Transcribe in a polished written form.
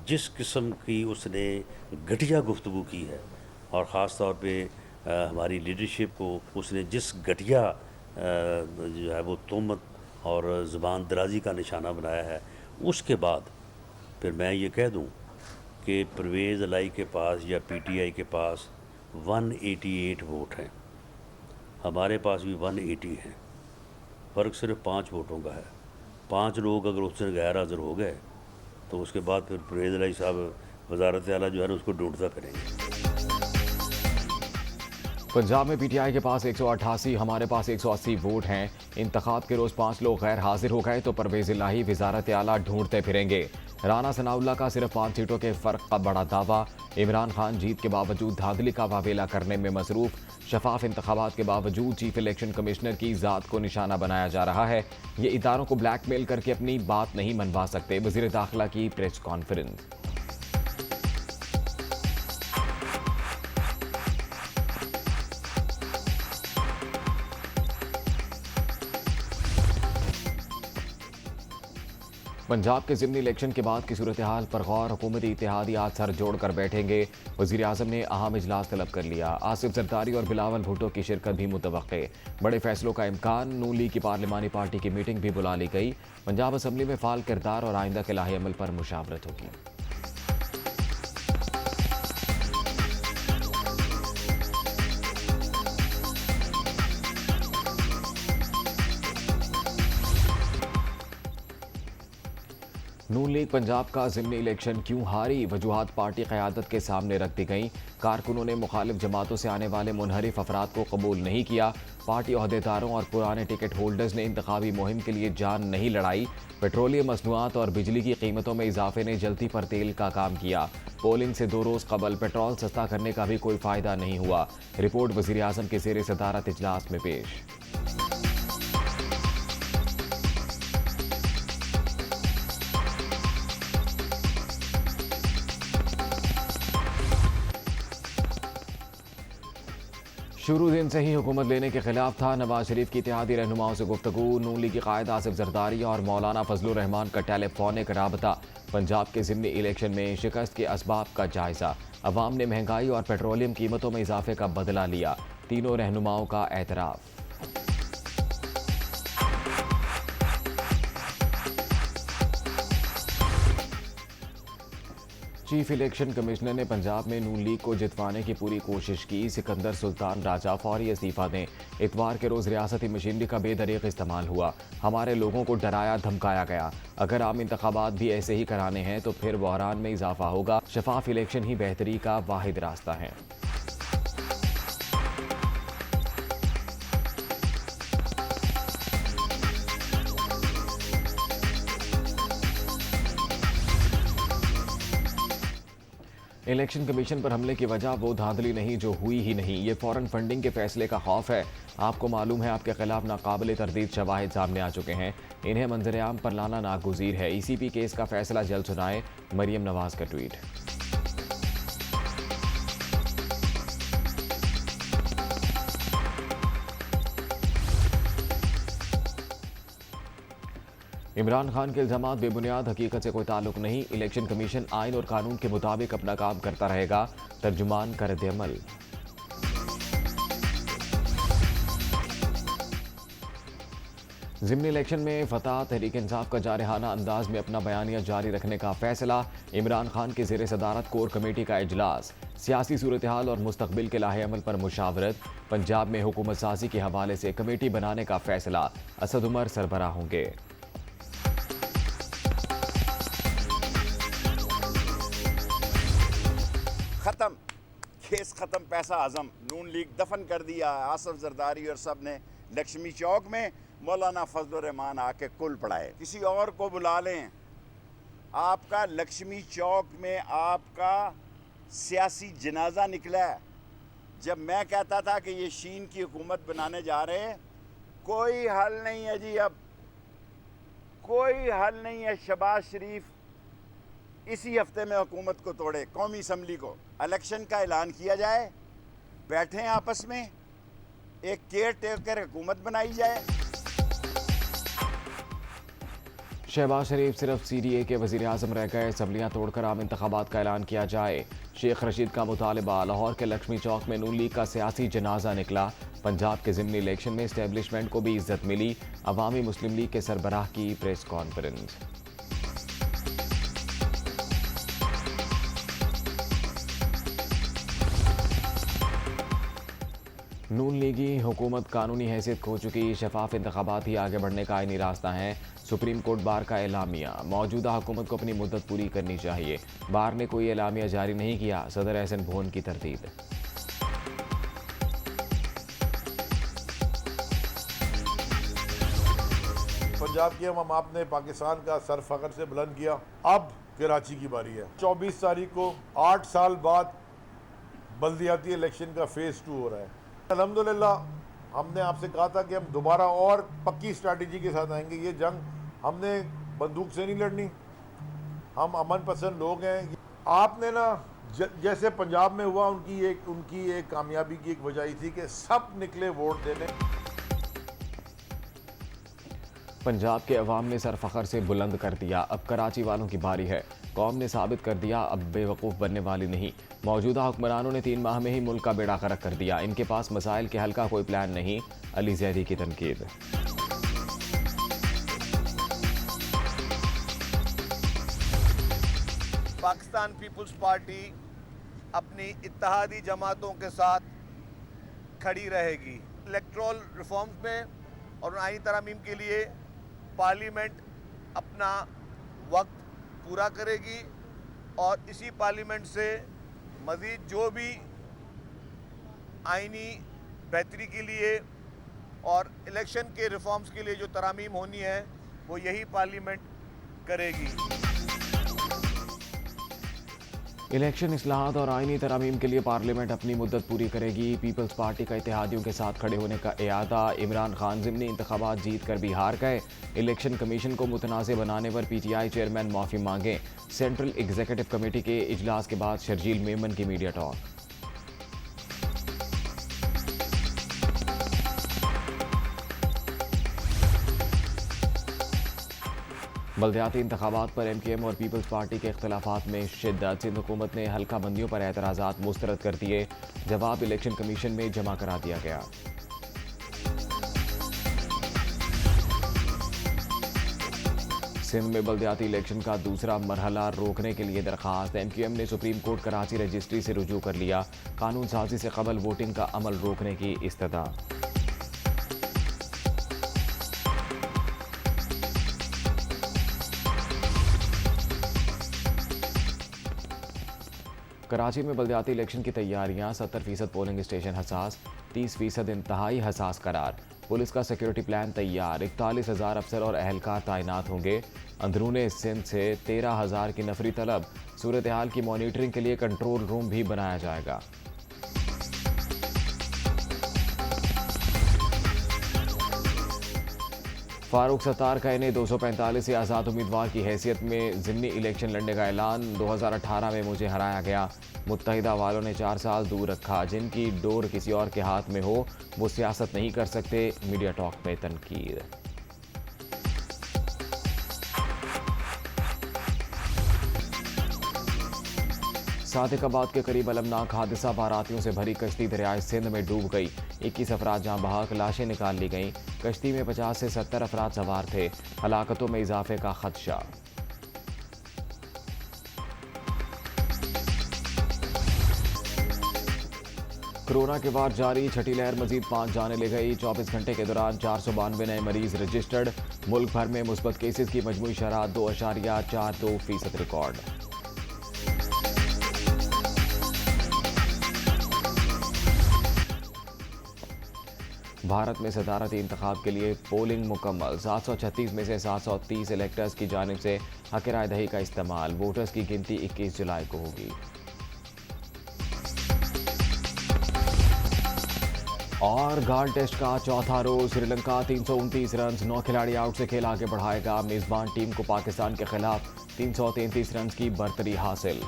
जिस किस्म की उसने घटिया गुफ्तगू की है और ख़ास तौर पे हमारी लीडरशिप को उसने जिस घटिया जो है वो तोहमत और ज़ुबान दराज़ी का निशाना बनाया है, उसके बाद फिर मैं ये कह दूं कि परवेज़ इलाही के पास या पीटीआई के पास 188 वोट हैं, हमारे पास भी 180 हैं। फ़र्क सिर्फ 5 वोटों का है। 5 लोग अगर उससे गैर हाज़िर हो गए तो उसके बाद फिर परवेज़ इलाही साहब वज़ारत आला जो है ना उसको ढूंढता फिरेंगे। पंजाब में पीटीआई के पास 188, हमारे पास 180 वोट हैं। इंतखाब के रोज 5 लोग गैर हाजिर हो गए तो परवेज इलाही वजारत आला ढूंढते फिरेंगे। राना सनाउल्ला का सिर्फ 5 सीटों के फर्क का बड़ा दावा। इमरान खान जीत के बावजूद धांधली का वावेला करने में मसरूफ। शफाफ इंतखाबात के बावजूद चीफ इलेक्शन कमिश्नर की ज़ात को निशाना बनाया जा रहा है। ये इदारों को ब्लैकमेल करके अपनी बात नहीं मनवा सकते। वज़ीर दाखिला की प्रेस कॉन्फ्रेंस। पंजाब के ज़िमनी इलेक्शन के बाद की सूरत हाल पर गौर। हुकूमती इत्तेहादी आज सर जोड़कर बैठेंगे। वज़ीर आज़म ने अहम इजलास तलब कर लिया। आसिफ जरदारी और बिलावल भुट्टो की शिरकत भी मुतवक्के। बड़े फैसलों का इम्कान। नून लीग की पार्लिमानी पार्टी की मीटिंग भी बुला ली गई। पंजाब असम्बली में फाल किरदार और आइंदा के लाहे अमल पर मुशावरत होगी। नून लीग पंजाब का ज़िमनी इलेक्शन क्यों हारी, वजूहात पार्टी क़यादत के सामने रख दी गई। कारकुनों ने मुखालिफ जमातों से आने वाले मुनहरिफ अफराद को कबूल नहीं किया। पार्टी अहदेदारों और पुराने टिकट होल्डर्स ने इंतखाबी मुहिम के लिए जान नहीं लड़ाई। पेट्रोलियम मसनूआत और बिजली की कीमतों में इजाफे ने जलती पर तेल का काम किया। पोलिंग से 2 रोज़ कबल पेट्रोल सस्ता करने का भी कोई फ़ायदा नहीं हुआ। रिपोर्ट वज़ीर आज़म के ज़ेर सदारत इजलास में पेश। शुरू दिन से ही हुकूमत लेने के खिलाफ था। नवाज शरीफ की इत्तेहादी रहनुमाओं से गुफ्तगू। नून लीग की कायद आसिफ जरदारी और मौलाना फजलुर रहमान का टेलीफोनिक राबता। पंजाब के ज़िमनी इलेक्शन में शिकस्त के असबाब का जायजा। अवाम ने महंगाई और पेट्रोलियम कीमतों में इजाफे का बदला लिया। तीनों रहनुमाओं का एतराफ़। चीफ इलेक्शन कमिश्नर ने पंजाब में नून लीग को जितवाने की पूरी कोशिश की। सिकंदर सुल्तान राजा फौरी इस्तीफा दें। इतवार के रोज़ रियासती मशीनरी का बेदरीक इस्तेमाल हुआ। हमारे लोगों को डराया धमकाया गया। अगर आम इंतखाबात भी ऐसे ही कराने हैं तो फिर बहरान में इजाफा होगा। शफाफ इलेक्शन ही बेहतरी का वाहिद रास्ता है। इलेक्शन कमीशन पर हमले की वजह वो धांधली नहीं जो हुई ही नहीं, ये फॉरेन फंडिंग के फैसले का खौफ है। आपको मालूम है आपके खिलाफ नाकाबिल तरदीद शवाहिद सामने आ चुके हैं, इन्हें मंजर-ए-आम पर लाना नागुज़ीर है। ईसीपी केस का फैसला जल्द सुनाए, मरियम नवाज का ट्वीट। इमरान खान के इल्जामात बेबुनियाद, हकीकत से कोई ताल्लुक नहीं। इलेक्शन कमीशन आइन और कानून के मुताबिक अपना काम करता रहेगा। तर्जुमान का रद्द-ए-अमल। ज़िमनी इलेक्शन में फतह तहरीक इंसाफ का जारहाना अंदाज में अपना बयानिया जारी रखने का फैसला। इमरान खान के ज़ेर सदारत कोर कमेटी का इजलास। सियासी सूरत हाल और मुस्तकबिल के लाहे अमल पर मुशावरत। पंजाब में हुकूमत साजी के हवाले से कमेटी बनाने का फैसला। असद उमर सरबराह होंगे। ख़त्म, केस ख़त्म, पैसा आज़म। नून लीग दफन कर दिया। आसिफ जरदारी और सब ने लक्ष्मी चौक में मौलाना फजलुर रहमान आके कुल पढ़ाए। किसी और को बुला लें। आपका लक्ष्मी चौक में आपका सियासी जनाजा निकला है। जब मैं कहता था कि ये शीन की हुकूमत बनाने जा रहे हैं, कोई हल नहीं है जी, अब कोई हल नहीं है। शहबाज शरीफ इसी हफ्ते में हुकूमत को तोड़े, कौमी असम्बली को इलेक्शन का ऐलान किया जाए, बैठें आपस में, एक केयर टेकर हुकूमत बनाई जाए। शहबाज शरीफ सिर्फ CDA के वज़ीर आज़म रह गए, असम्बलियाँ तोड़कर आम इंतखाबात का ऐलान किया जाए। शेख रशीद का मुतालबा। लाहौर के लक्ष्मी चौक में नून लीग का सियासी जनाजा निकला। पंजाब के ज़िमनी इलेक्शन में इस्टेब्लिशमेंट को भी इज्जत मिली। अवामी मुस्लिम लीग के सरबराह की प्रेस कॉन्फ्रेंस। नून लीगी हुकूमत कानूनी हैसियत खो चुकी, शफाफ इंतखाबात ही आगे बढ़ने का आईनी रास्ता है। सुप्रीम कोर्ट बार का एलामिया। मौजूदा हुकूमत को अपनी मुद्दत पूरी करनी चाहिए। बार ने कोई एलामिया जारी नहीं किया, सदर एहसन भोन की तरतीब। पंजाब की हम आपने पाकिस्तान का सर फख्र से बुलंद किया। अब कराची की बारी है। 24 तारीख को 8 साल बाद बल्दियाती इलेक्शन का फेज़ 2 हो रहा है। अल्हम्दुलिल्लाह हमने आपसे कहा था कि हम दोबारा और पक्की स्ट्रैटेजी के साथ आएंगे। ये जंग हमने बंदूक से नहीं लड़नी, हम अमन पसंद लोग हैं। आपने ना जैसे पंजाब में हुआ, उनकी एक कामयाबी की एक वजह थी कि सब निकले वोट देने। पंजाब के अवाम ने सर फखर से बुलंद कर दिया। अब कराची वालों की बारी है। कौम ने साबित कर दिया अब बेवकूफ़ बनने वाली नहीं। मौजूदा हुक्मरानों ने 3 माह में ही मुल्क का बेड़ा गर्क कर दिया। इनके पास मसाइल के हल का कोई प्लान नहीं। अली जैदी की तनकीद। पाकिस्तान पीपल्स पार्टी अपनी इत्तेहादी जमातों के साथ खड़ी रहेगी। इलेक्ट्रल रिफॉर्म्स में और आईनी तरमीम के लिए पार्लियामेंट अपना वक्त पूरा करेगी और इसी पार्लियामेंट से मज़ीद जो भी आईनी बेहतरी के लिए और इलेक्शन के रिफॉर्म्स के लिए जो तरामीम होनी है वो यही पार्लियामेंट करेगी। इलेक्शन इस्लाहात और आईनी तरामीम के लिए पार्लियामेंट अपनी मुद्दत पूरी करेगी। पीपल्स पार्टी का इत्तेहादियों के साथ खड़े होने का इरादा। इमरान खान ज़िमनी इंतखाबात जीत कर भी हार गए। इलेक्शन कमीशन को मुतनाज़ बनाने पर PTI चेयरमैन माफ़ी मांगे। सेंट्रल एग्जीक्यूटिव कमेटी के इजलास के बाद शर्जील मेमन की मीडिया टॉक। बल्दियाती इंतखाबात पर MKM और पीपल्स पार्टी के इख्तलाफात में शिद्दत। सिंध हुकूमत ने हल्का बंदियों पर एतराज़ात मुस्तरद कर दिए। जवाब इलेक्शन कमीशन में जमा करा दिया गया। सिंध में बल्दियाती इलेक्शन का दूसरा मरहला रोकने के लिए दरखास्त। MKM ने सुप्रीम कोर्ट कराची रजिस्ट्री से रुजू कर लिया। कानून साजी से कबल वोटिंग का अमल रोकने की इस्तदा। कराची में बल्दियाती इलेक्शन की तैयारियां। 70% पोलिंग स्टेशन हसास, 30% इंतहाई हसास करार। पुलिस का सिक्योरिटी प्लान तैयार। 41,000 अफसर और अहलकार तैनात होंगे। अंदरूने सिंध से 13,000 की नफरी तलब। सूरत हाल की मॉनिटरिंग के लिए कंट्रोल रूम भी बनाया जाएगा। फारूक सत्तार का इन्हें 245 से आज़ाद उम्मीदवार की हैसियत में ज़िमनी इलेक्शन लड़ने का ऐलान। 2018 में मुझे हराया गया। मुत्तहिदा वालों ने 4 साल दूर रखा। जिनकी डोर किसी और के हाथ में हो वो सियासत नहीं कर सकते। मीडिया टॉक में तनकीद। सादिकाबाद के करीब अलमनाक हादसा। बारातियों से भरी कश्ती दरियाए सिंध में डूब गई। 21 अफराद जहां बहक, लाशें निकाल ली गईं। कश्ती में 50 से 70 अफराद सवार थे। हलाकतों में इजाफे का खदशा। कोरोना के बाद जारी छठी लहर मजीद 5 जाने ले गई। 24 घंटे के दौरान 492 नए मरीज रजिस्टर्ड। मुल्क भर में मुस्बत केसेस की मजमूई शरह 2.42% रिकॉर्ड। भारत में सदारती इंतखाब के लिए पोलिंग मुकम्मल। 736 में से 730 इलेक्टर्स की जानिब से हक राय दही का इस्तेमाल। वोटर्स की गिनती 21 जुलाई को होगी। और गाल टेस्ट का चौथा रोज श्रीलंका 329 रन, 9 खिलाड़ी आउट से खेल आगे बढ़ाएगा। मेजबान टीम को पाकिस्तान के खिलाफ 333 रन की बर्तरी हासिल।